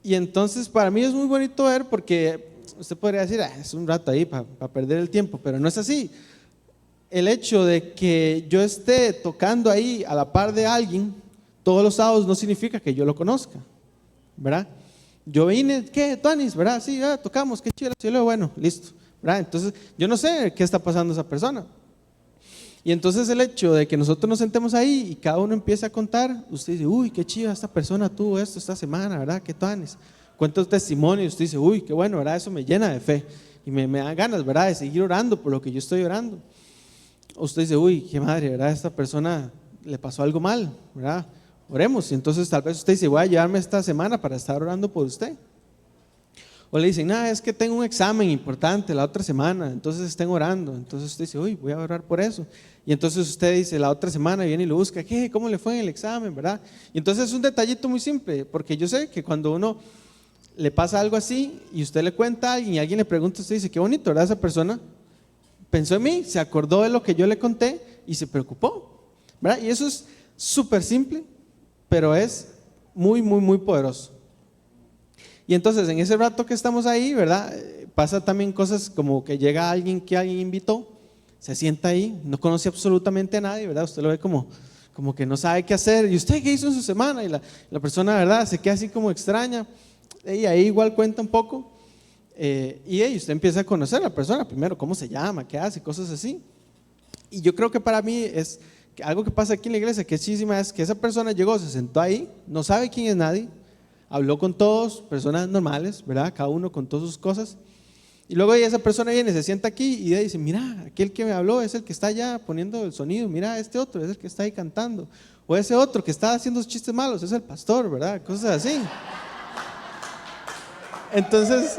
Y entonces para mí es muy bonito ver porque usted podría decir, es un rato ahí para perder el tiempo, pero no es así. El hecho de que yo esté tocando ahí a la par de alguien todos los sábados no significa que yo lo conozca, ¿verdad? Yo vine, ¿qué, Tuanis? ¿Verdad? Sí, tocamos, qué chido, chido, bueno, listo, ¿verdad? Entonces yo no sé qué está pasando esa persona. Y entonces el hecho de que nosotros nos sentemos ahí y cada uno empieza a contar, usted dice, uy, qué chido, esta persona tuvo esto esta semana, ¿verdad? Qué Tuanis. Cuenta un testimonio y usted dice, uy, qué bueno, ¿verdad? Eso me llena de fe y me da ganas, ¿verdad? De seguir orando por lo que yo estoy orando. Usted dice, uy, qué madre, ¿verdad? A esta persona le pasó algo mal, ¿verdad? Oremos. Y entonces tal vez usted dice, voy a llevarme esta semana para estar orando por usted. O le dicen, nada, es que tengo un examen importante la otra semana, entonces estén orando. Entonces usted dice, uy, voy a orar por eso. Y entonces usted dice, la otra semana viene y lo busca, ¿qué? ¿Cómo le fue en el examen, verdad? Y entonces es un detallito muy simple, porque yo sé que cuando uno le pasa algo así y usted le cuenta a alguien y alguien le pregunta, usted dice, qué bonito, ¿verdad? Esa persona pensó en mí, se acordó de lo que yo le conté y se preocupó, ¿verdad? Y eso es súper simple, pero es muy, muy, muy poderoso. Y entonces en ese rato que estamos ahí, ¿verdad? Pasa también cosas como que llega alguien que alguien invitó, se sienta ahí, no conoce absolutamente a nadie, ¿verdad? Usted lo ve como que no sabe qué hacer. ¿Y usted qué hizo en su semana? Y la persona, ¿verdad? Se queda así como extraña. Y ahí igual cuenta un poco. Y usted empieza a conocer a la persona primero, cómo se llama, qué hace, cosas así. Y yo creo que para mí es algo que pasa aquí en la iglesia que es chísima, es que esa persona llegó, se sentó ahí, no sabe quién es nadie, habló con todos, personas normales, ¿verdad? Cada uno con todas sus cosas. Y luego esa persona viene, se sienta aquí y dice, mira, aquel que me habló es el que está allá poniendo el sonido, mira, este otro es el que está ahí cantando, o ese otro que está haciendo chistes malos es el pastor, ¿verdad? Cosas así. Entonces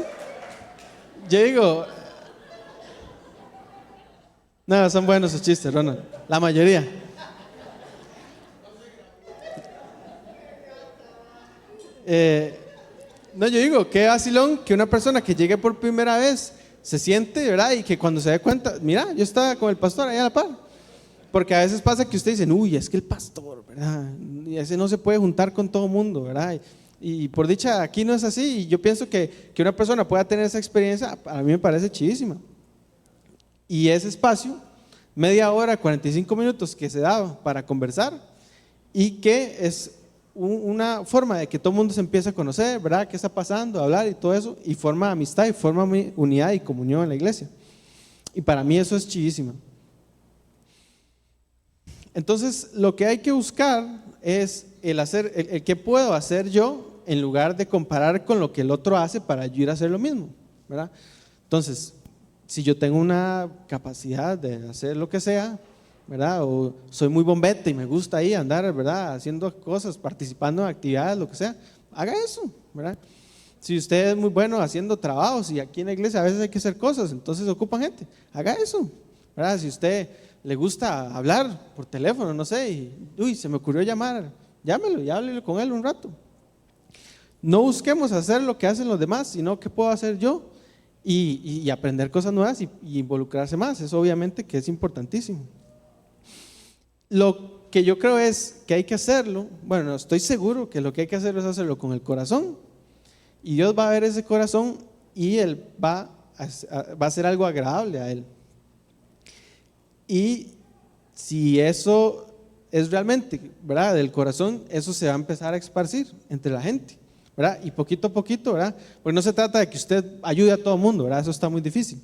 yo digo, no, son buenos esos chistes, Ronald, la mayoría. No, yo digo, qué vacilón que una persona que llegue por primera vez se siente, ¿verdad? Y que cuando se dé cuenta, mira, yo estaba con el pastor ahí a la par. Porque a veces pasa que ustedes dicen, uy, es que el pastor, ¿verdad? Y ese no se puede juntar con todo el mundo, ¿verdad? Y por dicha, aquí no es así. Y yo pienso que una persona pueda tener esa experiencia, a mí me parece chidísima. Y ese espacio, media hora, 45 minutos que se da para conversar y que es una forma de que todo el mundo se empiece a conocer, ¿verdad? ¿Qué está pasando? Hablar y todo eso, y forma amistad y forma unidad y comunión en la iglesia. Y para mí eso es chidísimo. Entonces, lo que hay que buscar es el qué puedo hacer yo en lugar de comparar con lo que el otro hace para yo ir a hacer lo mismo, ¿verdad? Entonces, si yo tengo una capacidad de hacer lo que sea, ¿verdad? O soy muy bombete y me gusta ahí andar, ¿verdad? Haciendo cosas, participando en actividades, lo que sea, haga eso, ¿verdad? Si usted es muy bueno haciendo trabajos y aquí en la iglesia a veces hay que hacer cosas, entonces ocupan gente, haga eso, ¿verdad? Si usted le gusta hablar por teléfono, no sé, y se me ocurrió llamar, llámelo y háblele con él un rato. No busquemos hacer lo que hacen los demás, sino qué puedo hacer yo y aprender cosas nuevas y involucrarse más. Eso obviamente que es importantísimo. Lo que yo creo es que hay que hacerlo, bueno, estoy seguro que lo que hay que hacer es hacerlo con el corazón, y Dios va a ver ese corazón y Él va a hacer algo agradable a Él. Y si eso es realmente, ¿verdad?, del corazón, eso se va a empezar a esparcir entre la gente, ¿verdad? Y poquito a poquito, ¿verdad? Porque no se trata de que usted ayude a todo el mundo, ¿verdad? Eso está muy difícil.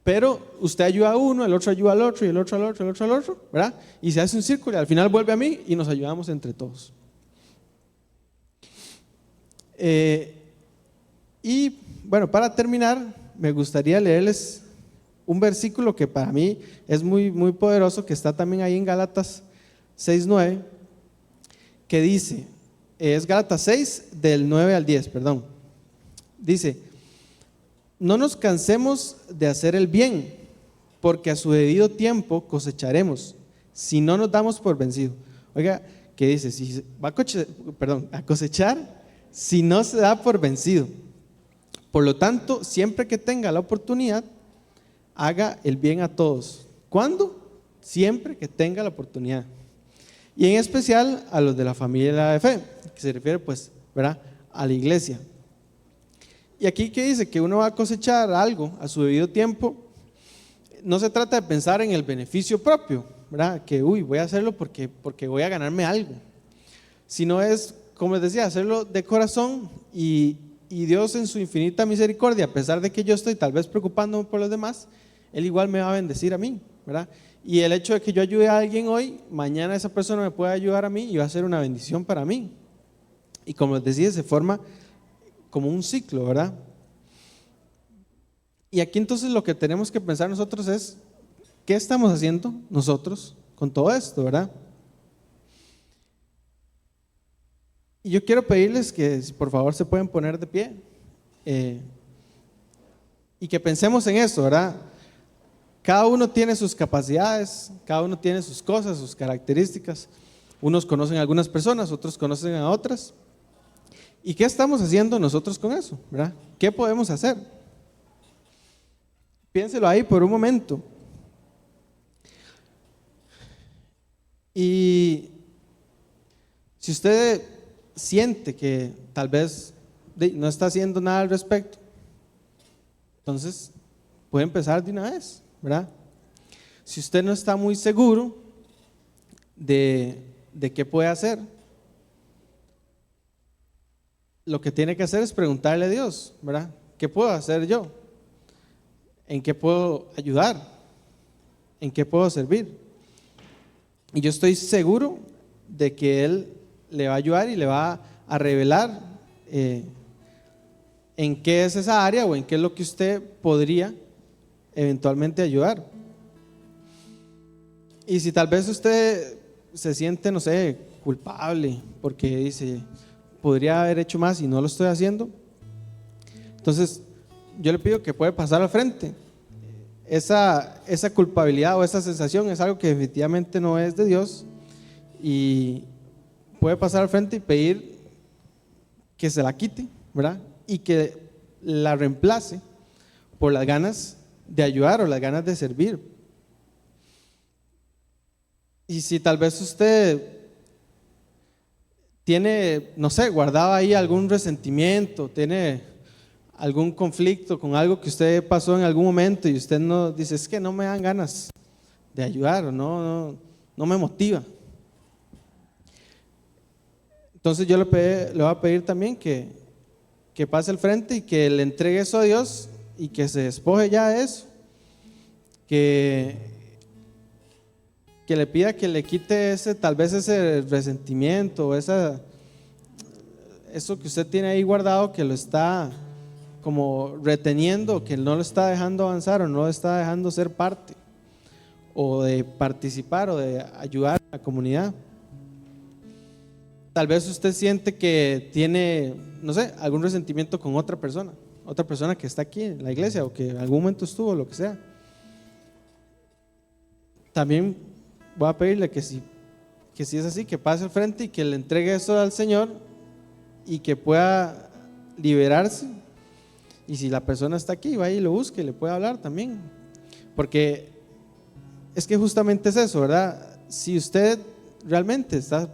Pero usted ayuda a uno, el otro ayuda al otro, y el otro al otro, el otro al otro, ¿verdad? Y se hace un círculo y al final vuelve a mí y nos ayudamos entre todos. Y bueno, para terminar, me gustaría leerles un versículo que para mí es muy, muy poderoso, que está también ahí en Gálatas 6:9, que dice, es Gálatas 6 del 9 al 10, perdón. Dice: no nos cansemos de hacer el bien, porque a su debido tiempo cosecharemos, si no nos damos por vencido. Oiga, que dice, si va a cosechar, si no se da por vencido. Por lo tanto, siempre que tenga la oportunidad, haga el bien a todos. ¿Cuándo? Siempre que tenga la oportunidad. Y en especial a los de la familia de fe, que se refiere pues, ¿verdad?, a la iglesia. Y aquí que dice que uno va a cosechar algo a su debido tiempo, no se trata de pensar en el beneficio propio, ¿verdad?, que voy a hacerlo porque voy a ganarme algo, sino es, como les decía, hacerlo de corazón y Dios en su infinita misericordia, a pesar de que yo estoy tal vez preocupándome por los demás, Él igual me va a bendecir a mí, ¿verdad? Y el hecho de que yo ayude a alguien hoy, mañana esa persona me puede ayudar a mí y va a ser una bendición para mí. Y como les decía, se forma como un ciclo, ¿verdad? Y aquí entonces lo que tenemos que pensar nosotros es, ¿qué estamos haciendo nosotros con todo esto, verdad? Y yo quiero pedirles que por favor se pueden poner de pie y que pensemos en eso, ¿verdad? Cada uno tiene sus capacidades, cada uno tiene sus cosas, sus características. Unos conocen a algunas personas, otros conocen a otras. ¿Y qué estamos haciendo nosotros con eso, verdad? ¿Qué podemos hacer? Piénselo ahí por un momento. Y si usted siente que tal vez no está haciendo nada al respecto, entonces puede empezar de una vez, ¿verdad? Si usted no está muy seguro de qué puede hacer, lo que tiene que hacer es preguntarle a Dios, ¿verdad? ¿Qué puedo hacer yo? ¿En qué puedo ayudar? ¿En qué puedo servir? Y yo estoy seguro de que Él le va a ayudar y le va a revelar en qué es esa área o en qué es lo que usted podría eventualmente ayudar. Y si tal vez usted se siente, no sé, culpable porque dice, podría haber hecho más y no lo estoy haciendo, entonces yo le pido que puede pasar al frente. Esa culpabilidad o esa sensación es algo que definitivamente no es de Dios, y puede pasar al frente y pedir que se la quite, ¿verdad? Y que la reemplace por las ganas de ayudar o las ganas de servir. Y si tal vez usted tiene, no sé, guardado ahí algún resentimiento, tiene algún conflicto con algo que usted pasó en algún momento y usted no dice, es que no me dan ganas de ayudar o no me motiva, entonces yo le voy a pedir también que pase al frente y que le entregue eso a Dios y que se despoje ya de eso, que le pida que le quite tal vez ese resentimiento o eso que usted tiene ahí guardado, que lo está como reteniendo, que no lo está dejando avanzar o no lo está dejando ser parte o de participar o de ayudar a la comunidad. Tal vez usted siente que tiene, no sé, algún resentimiento con otra persona que está aquí en la iglesia o que en algún momento estuvo, lo que sea. También voy a pedirle que si es así, que pase al frente y que le entregue eso al Señor y que pueda liberarse. Y si la persona está aquí, vaya y lo busque, le puede hablar también. Porque es que justamente es eso, ¿verdad? Si usted realmente está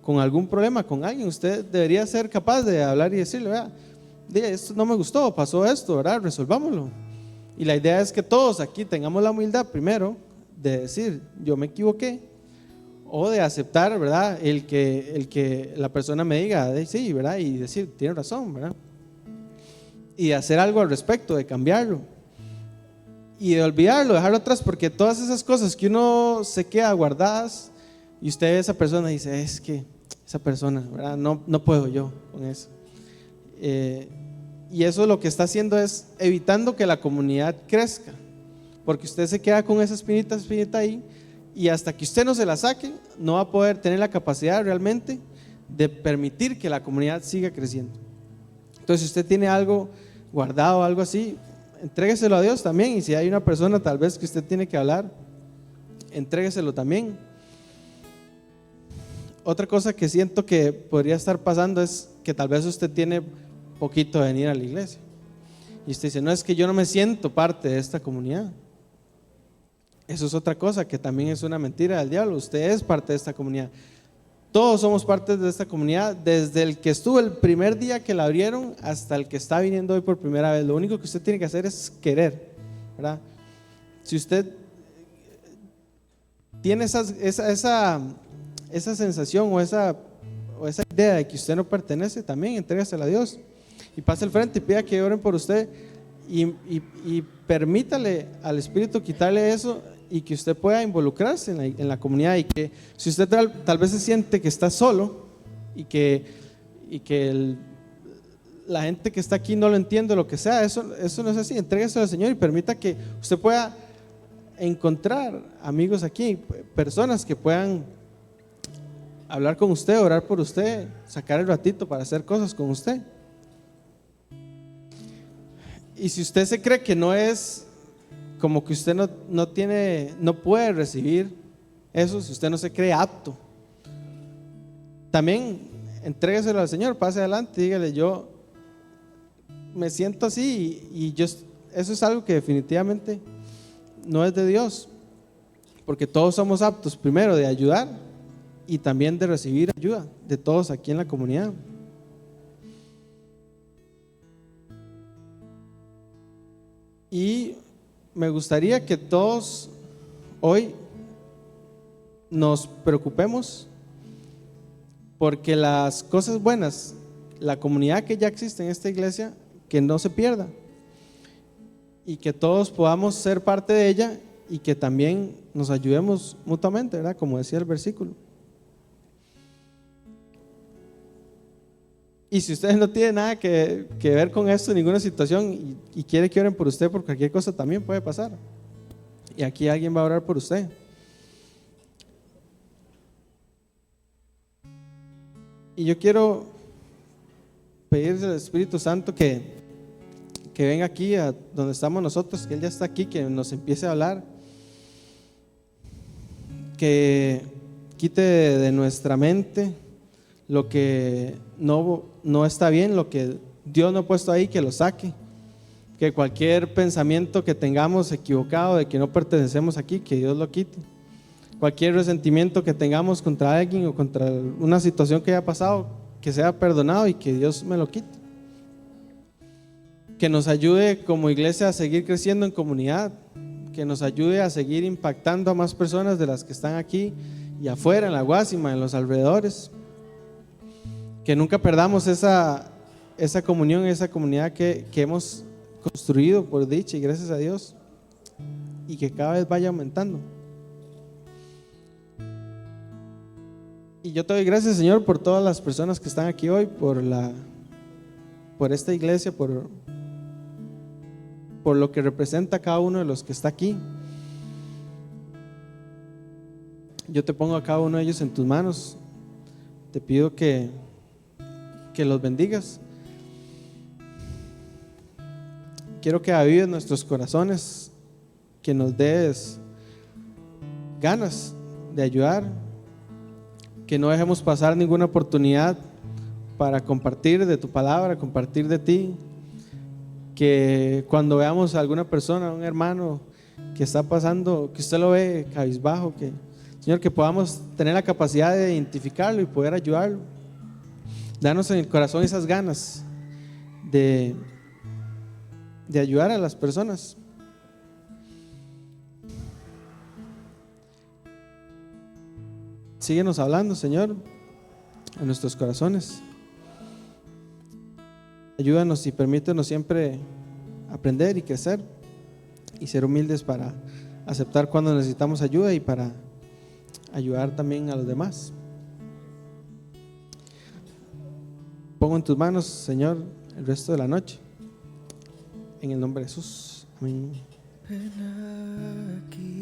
con algún problema con alguien, usted debería ser capaz de hablar y decirle, vea, esto no me gustó, pasó esto, ¿verdad? Resolvámoslo. Y la idea es que todos aquí tengamos la humildad primero de decir, yo me equivoqué, o de aceptar, ¿verdad? El que la persona me diga, sí, ¿verdad? Y decir, tiene razón, ¿verdad? Y de hacer algo al respecto, de cambiarlo. Y de olvidarlo, dejarlo atrás, porque todas esas cosas que uno se queda guardadas y usted ve a esa persona y dice, es que esa persona, ¿verdad? No puedo yo con eso. Y eso lo que está haciendo es evitando que la comunidad crezca, porque usted se queda con esa espinita ahí, y hasta que usted no se la saque, no va a poder tener la capacidad realmente de permitir que la comunidad siga creciendo. Entonces, si usted tiene algo guardado, algo así, entrégueselo a Dios también. Y si hay una persona tal vez que usted tiene que hablar, entrégueselo también. Otra cosa que siento que podría estar pasando es que tal vez usted tiene poquito de venir a la iglesia y usted dice, no, es que yo no me siento parte de esta comunidad. Eso es otra cosa que también es una mentira del diablo. Usted es parte de esta comunidad. Todos somos parte de esta comunidad, desde el que estuvo el primer día que la abrieron hasta el que está viniendo hoy por primera vez. Lo único que usted tiene que hacer es querer, ¿verdad? Si usted tiene esa sensación o esa idea de que usted no pertenece, también entrégasela a Dios y pase al frente y pida que oren por usted y permítale al Espíritu quitarle eso y que usted pueda involucrarse en la comunidad. Y que si usted tal vez se siente que está solo y que la gente que está aquí no lo entiende, lo que sea, eso no es así. Entréguese al Señor y permita que usted pueda encontrar amigos aquí, personas que puedan hablar con usted, orar por usted, sacar el ratito para hacer cosas con usted. Y si usted se cree que no es, como que usted no puede recibir eso, si usted no se cree apto, también entrégueselo al Señor, pase adelante y dígale, yo me siento así y eso es algo que definitivamente no es de Dios, porque todos somos aptos primero de ayudar y también de recibir ayuda de todos aquí en la comunidad. Y me gustaría que todos hoy nos preocupemos porque las cosas buenas, la comunidad que ya existe en esta iglesia, que no se pierda y que todos podamos ser parte de ella y que también nos ayudemos mutuamente, ¿verdad? Como decía el versículo. Y si ustedes no tienen nada que ver con esto, ninguna situación, y quiere que oren por usted por cualquier cosa, también puede pasar. Y aquí alguien va a orar por usted. Y yo quiero pedirle al Espíritu Santo que venga aquí a donde estamos nosotros, que Él ya está aquí, que nos empiece a hablar, que quite de nuestra mente lo que no está bien, lo que Dios no ha puesto ahí, que lo saque. Que cualquier pensamiento que tengamos equivocado de que no pertenecemos aquí, que Dios lo quite. Cualquier resentimiento que tengamos contra alguien o contra una situación que haya pasado, que sea perdonado y que Dios me lo quite. Que nos ayude como iglesia a seguir creciendo en comunidad, que nos ayude a seguir impactando a más personas de las que están aquí y afuera, en la Guásima, en los alrededores. Que nunca perdamos esa comunión, esa comunidad que hemos construido por dicha y gracias a Dios, y que cada vez vaya aumentando. Y yo te doy gracias, Señor, por todas las personas que están aquí hoy, por esta iglesia, por lo que representa cada uno de los que está aquí. Yo te pongo a cada uno de ellos en tus manos te pido que los bendigas. Quiero que avives nuestros corazones, que nos des ganas de ayudar, que no dejemos pasar ninguna oportunidad para compartir de tu palabra, compartir de ti, que cuando veamos a alguna persona, un hermano que está pasando, que usted lo ve cabizbajo, que Señor, que podamos tener la capacidad de identificarlo y poder ayudarlo. Danos en el corazón esas ganas de ayudar a las personas. Síguenos hablando, Señor, a nuestros corazones. Ayúdanos y permítenos siempre aprender y crecer y ser humildes para aceptar cuando necesitamos ayuda y para ayudar también a los demás. Pongo en tus manos, Señor, el resto de la noche. En el nombre de Jesús. Amén.